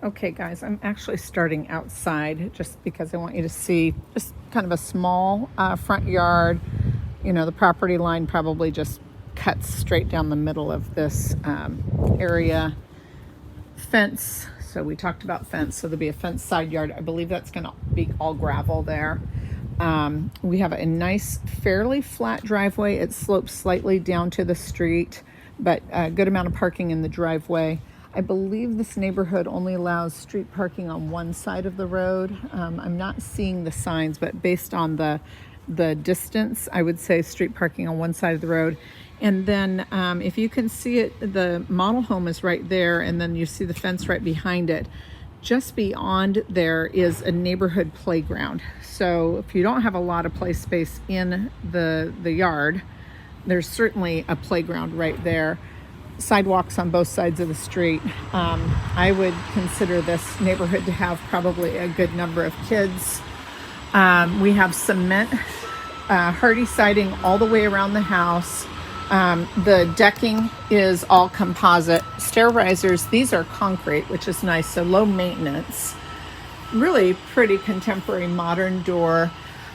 Okay, guys, I'm actually starting outside just because I want you to see just kind of a small front yard. You know, the property line probably just cuts straight down the middle of this area. Fence, so we talked about fence, so there'll be a fence side yard. I believe that's going to be all gravel there. We have a nice, fairly flat driveway. It slopes slightly down to the street, but a good amount of parking in the driveway. I believe this neighborhood only allows street parking on one side of the road. I'm not seeing the signs, but based on the distance, I would say street parking on one side of the road. And then if you can see it, the model home is right there, and then you see the fence right behind it. Just beyond there is a neighborhood playground. So if you don't have a lot of play space in the yard, there's certainly a playground right there. Sidewalks on both sides of the street. I would consider this neighborhood to have probably a good number of kids. We have cement, hardy siding all the way around the house. The decking is all composite. Stair risers, these are concrete, which is nice, so low maintenance. Really pretty contemporary modern door.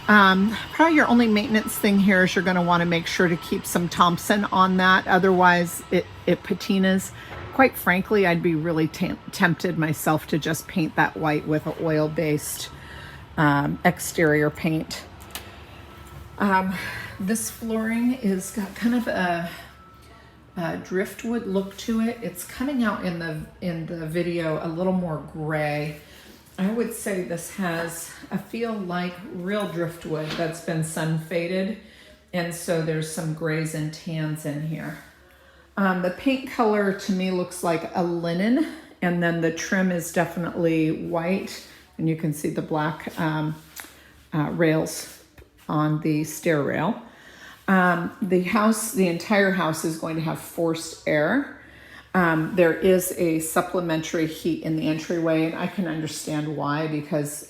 Probably your only maintenance thing here is you're going to want to make sure to keep some Thompson on that. Otherwise, it patinas. Quite frankly, I'd be really tempted myself to just paint that white with an oil-based exterior paint. This flooring is got kind of a driftwood look to it. It's coming out in the video a little more gray. I would say this has a feel like real driftwood that's been sun faded, and so there's some grays and tans in here. The paint color to me looks like a linen, and then the trim is definitely white, and you can see the black rails on the stair rail. The entire house is going to have forced air. There is a supplementary heat in the entryway, and I can understand why, because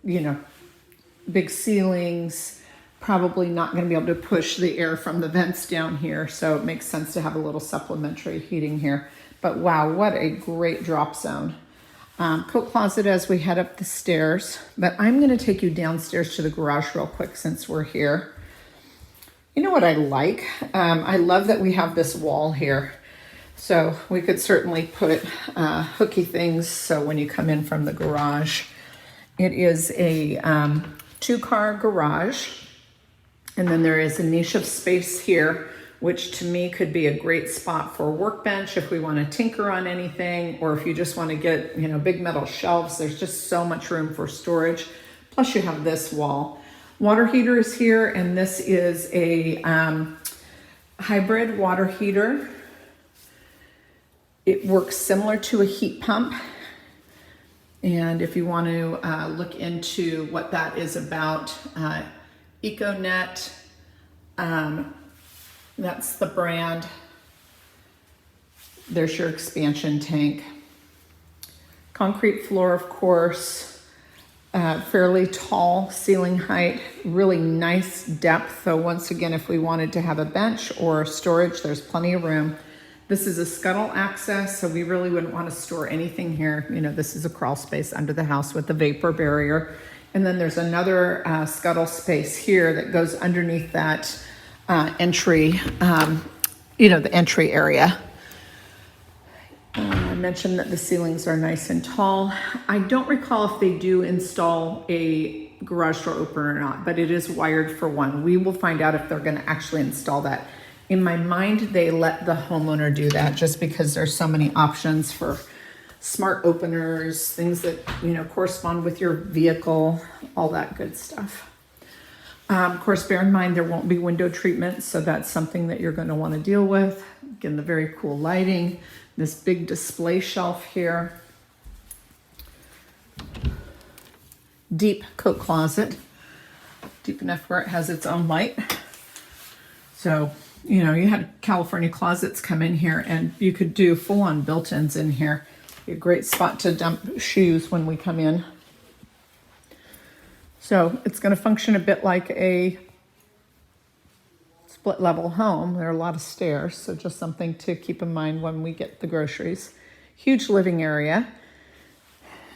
big ceilings, probably not going to be able to push the air from the vents down here, so it makes sense to have a little supplementary heating here. But wow, what a great drop zone. Coat closet as we head up the stairs, but I'm going to take you downstairs to the garage real quick since we're here. You know what I like? I love that we have this wall here. So we could certainly put hooky things so when you come in from the garage. It is a 2-car garage, and then there is a niche of space here, which to me could be a great spot for a workbench if we want to tinker on anything, or if you just want to get big metal shelves. There's just so much room for storage. Plus you have this wall. Water heater is here, and this is a hybrid water heater. It works similar to a heat pump. And if you want to look into what that is about, EcoNet, that's the brand. There's your expansion tank. Concrete floor, of course. Fairly tall ceiling height, really nice depth. So once again, if we wanted to have a bench or storage, there's plenty of room. This is a scuttle access, so we really wouldn't want to store anything here. This is a crawl space under the house with the vapor barrier. And then there's another scuttle space here that goes underneath that entry, the entry area. I mentioned that the ceilings are nice and tall. I don't recall if they do install a garage door opener or not, but it is wired for one. We will find out if they're going to actually install that. In my mind, they let the homeowner do that just because there's so many options for smart openers, things that correspond with your vehicle, all that good stuff. Of course, bear in mind there won't be window treatment, so that's something that you're going to want to deal with. Again, the very cool lighting, this big display shelf here, deep coat closet, deep enough where it has its own light. So you had California closets come in here, and you could do full-on built-ins in here. Be a great spot to dump shoes when we come in. So it's going to function a bit like a split-level home. There are a lot of stairs, so just something to keep in mind when we get the groceries. Huge living area.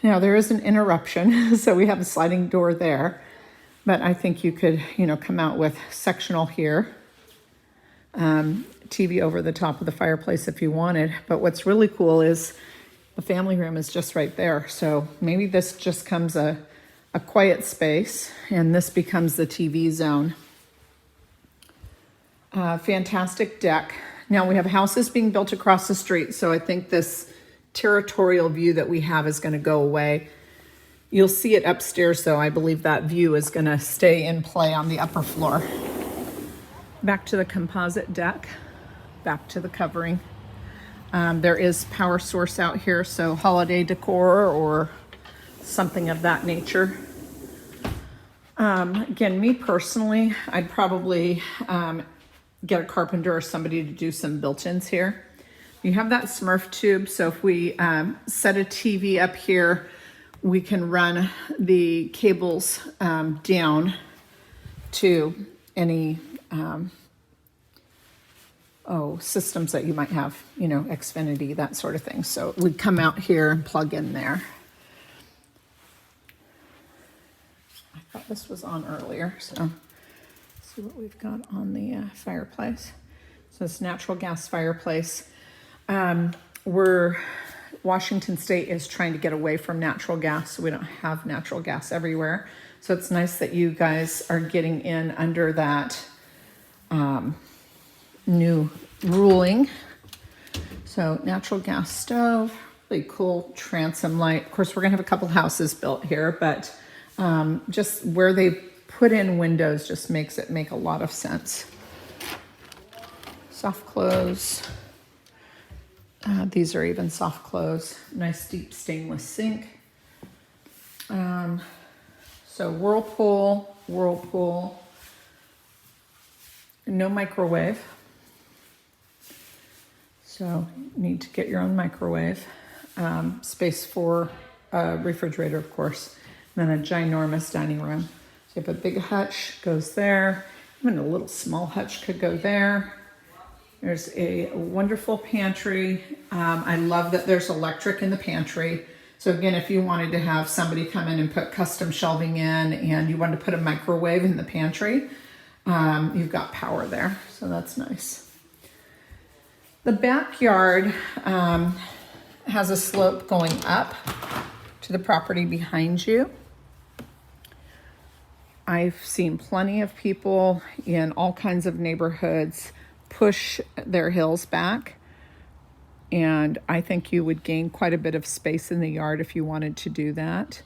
Now there is an interruption, so we have a sliding door there, but I think you could, you know, come out with sectional here. TV over the top of the fireplace if you wanted. But what's really cool is the family room is just right there. So maybe this just comes a quiet space and this becomes the TV zone. Fantastic deck. Now we have houses being built across the street, so I think this territorial view that we have is going to go away. You'll see it upstairs though. I believe that view is going to stay in play on the upper floor. Back to the composite deck, back to the covering. There is power source out here, so holiday decor or something of that nature. Again, me personally, I'd probably get a carpenter or somebody to do some built-ins here. You have that Smurf tube, so if we set a TV up here, we can run the cables down to any systems that you might have, you know, Xfinity, that sort of thing. So we'd come out here and plug in there. I thought this was on earlier, so let's see what we've got on the fireplace. So it's natural gas fireplace. Washington State is trying to get away from natural gas, so we don't have natural gas everywhere. So it's nice that you guys are getting in under that new ruling. So natural gas stove, really cool transom light. Of course, we're gonna have a couple houses built here, but just where they put in windows just makes it make a lot of sense. Soft close. These are even soft close. Nice deep stainless sink. So Whirlpool. No microwave. So you need to get your own microwave. Space for a refrigerator, of course. And then a ginormous dining room. So you have a big hutch, goes there. Even a little small hutch could go there. There's a wonderful pantry. I love that there's electric in the pantry. So again, if you wanted to have somebody come in and put custom shelving in and you wanted to put a microwave in the pantry, you've got power there. So that's nice. The backyard has a slope going up to the property behind you. I've seen plenty of people in all kinds of neighborhoods push their hills back, and I think you would gain quite a bit of space in the yard if you wanted to do that.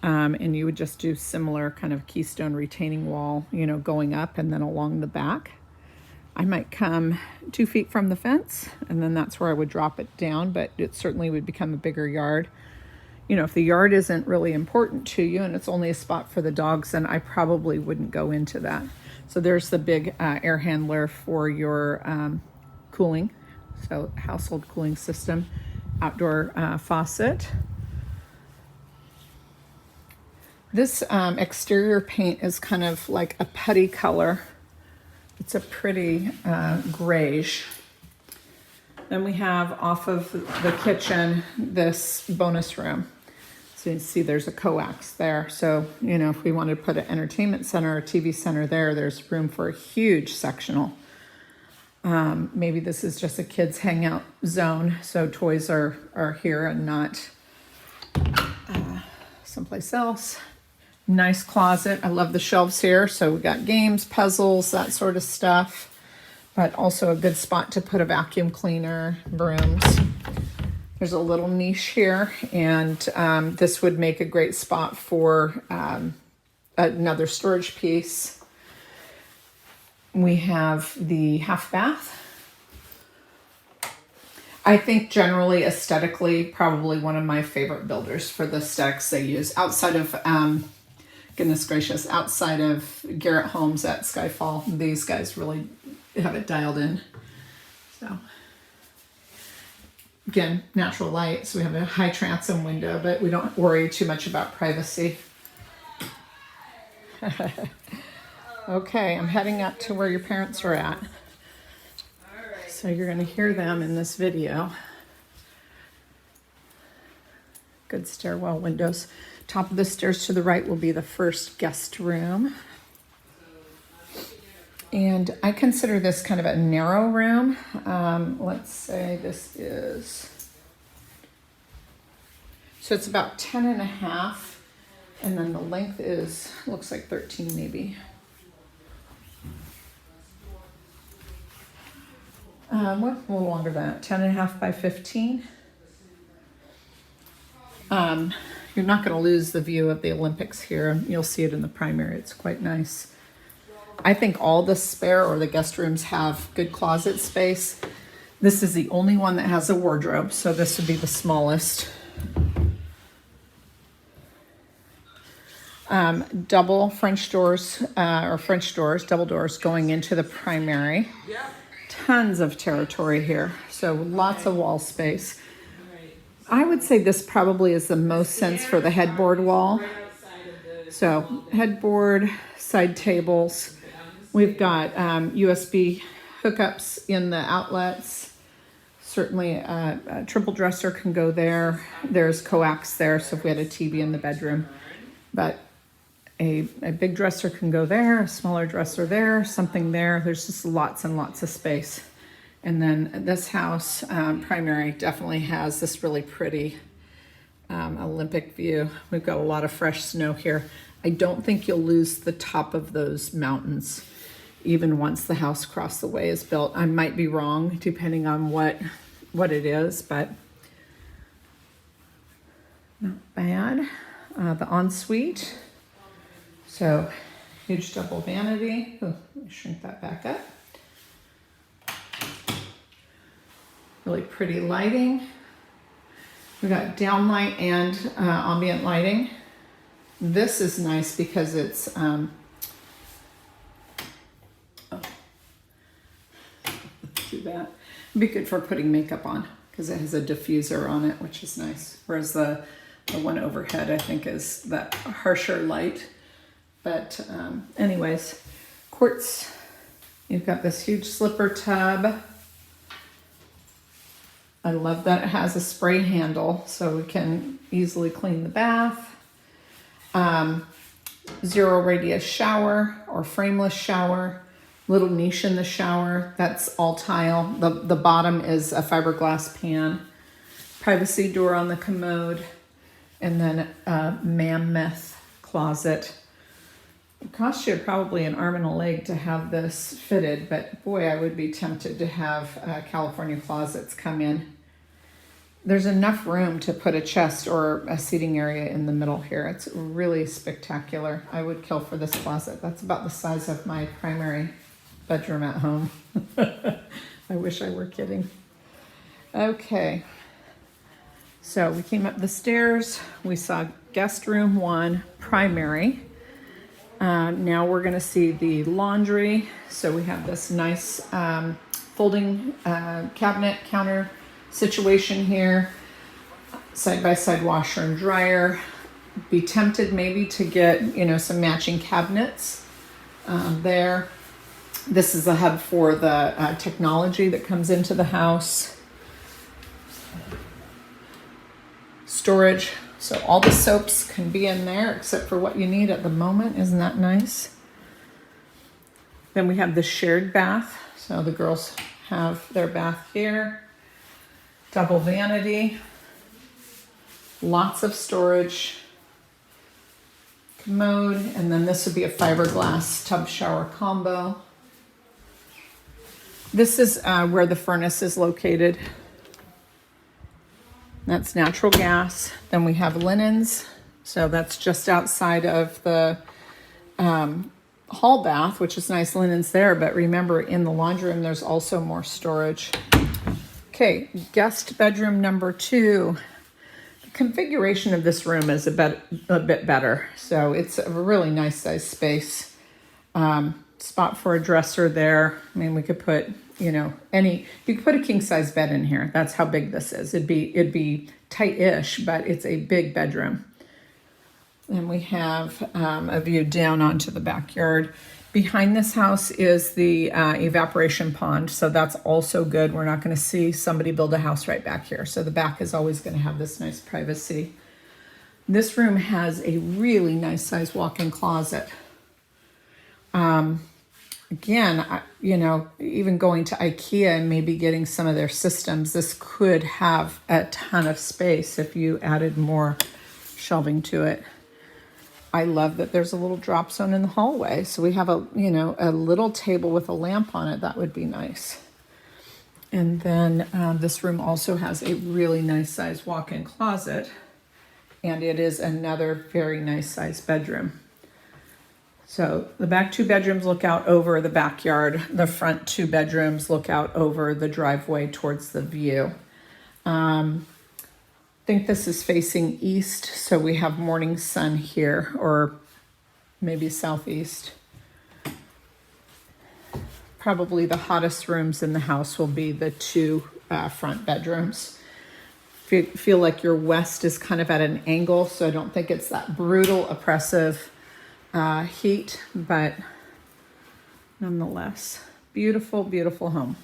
And you would just do similar kind of keystone retaining wall, you know, going up and then along the back. I might come 2 feet from the fence and then that's where I would drop it down, but it certainly would become a bigger yard. You know, if the yard isn't really important to you and it's only a spot for the dogs, then I probably wouldn't go into that. So there's the big air handler for your cooling. So household cooling system, outdoor faucet. This exterior paint is kind of like a putty color. It's a pretty grayish. Then we have off of the kitchen, this bonus room. So you can see there's a coax there. So, you know, if we wanted to put an entertainment center or TV center there, there's room for a huge sectional. Maybe this is just a kids hangout zone. So toys are here and not someplace else. Nice closet. I love the shelves here. So we got games, puzzles, that sort of stuff, but also a good spot to put a vacuum cleaner, brooms. There's a little niche here, and this would make a great spot for another storage piece. We have the half bath. I think generally aesthetically, probably one of my favorite builders for the aesthetics they use outside of, goodness gracious, outside of Garrett Homes at Skyfall. These guys really have it dialed in. So again, natural light. So we have a high transom window, but we don't worry too much about privacy. Okay, I'm heading up to where your parents are at. So you're going to hear them in this video. good stairwell windows. Top of the stairs to the right will be the first guest room. And I consider this kind of a narrow room. Let's say this is, so it's about 10 and a half, and then the length is, looks like 13 maybe. What, a little longer than that, 10 and a half by 15. You're not going to lose the view of the Olympics here. You'll see it in the primary. It's quite nice. I think all the spare or the guest rooms have good closet space. This is the only one that has a wardrobe, so this would be the smallest. Double French doors, double doors going into the primary. Tons of territory here, so lots of wall space. I would say this probably is the most sense for the headboard wall. So headboard, side tables. We've got USB hookups in the outlets. Certainly a triple dresser can go there. There's coax there, so if we had a TV in the bedroom. But a big dresser can go there, a smaller dresser there, something there. There's just lots and lots of space. And then this house, primary, definitely has this really pretty Olympic view. We've got a lot of fresh snow here. I don't think you'll lose the top of those mountains, even once the house across the way is built. I might be wrong, depending on what it is, but not bad. The ensuite. So, huge double vanity. Oh, let me shrink that back up. Really pretty lighting. We got downlight and ambient lighting. This is nice because it's do that. It'd be good for putting makeup on because it has a diffuser on it, which is nice. Whereas the one overhead, I think, is that harsher light. But anyways, quartz. You've got this huge slipper tub. I love that it has a spray handle so we can easily clean the bath. Zero radius shower or frameless shower. Little niche in the shower. That's all tile. The bottom is a fiberglass pan. Privacy door on the commode. And then a mammoth closet. It costs you probably an arm and a leg to have this fitted, but boy, I would be tempted to have California closets come in. There's enough room to put a chest or a seating area in the middle here. It's really spectacular. I would kill for this closet. That's about the size of my primary bedroom at home. I wish I were kidding. Okay. So we came up the stairs. We saw guest room 1, primary. Now we're going to see the laundry. So we have this nice folding cabinet counter situation here. Side-by-side washer and dryer. Be tempted maybe to get, some matching cabinets there. This is a hub for the technology that comes into the house. Storage. So all the soaps can be in there except for what you need at the moment. Isn't that nice? Then we have the shared bath. So the girls have their bath here. Double vanity. Lots of storage. Commode. And then this would be a fiberglass tub shower combo. This is where the furnace is located. That's natural gas. Then we have linens. So that's just outside of the hall bath, which is nice linens there. But remember, in the laundry room, there's also more storage. Okay, guest bedroom number 2. The configuration of this room is a bit better. So it's a really nice size space. Spot for a dresser there. I mean, we could put, you could put a king size bed in here. That's how big this is. It'd be tight-ish, but it's a big bedroom. And we have a view down onto the backyard. Behind this house is the evaporation pond, so that's also good. We're not going to see somebody build a house right back here. So the back is always going to have this nice privacy. This room has a really nice size walk-in closet. Again, even going to IKEA and maybe getting some of their systems, this could have a ton of space if you added more shelving to it. I love that there's a little drop zone in the hallway. So we have a little table with a lamp on it. That would be nice. And then this room also has a really nice size walk-in closet, and it is another very nice size bedroom. So the back 2 bedrooms look out over the backyard. The front 2 bedrooms look out over the driveway towards the view. I think this is facing east, so we have morning sun here, or maybe southeast. Probably the hottest rooms in the house will be the 2 front bedrooms. Feel like your west is kind of at an angle, so I don't think it's that brutal, oppressive heat, but nonetheless, beautiful, beautiful home.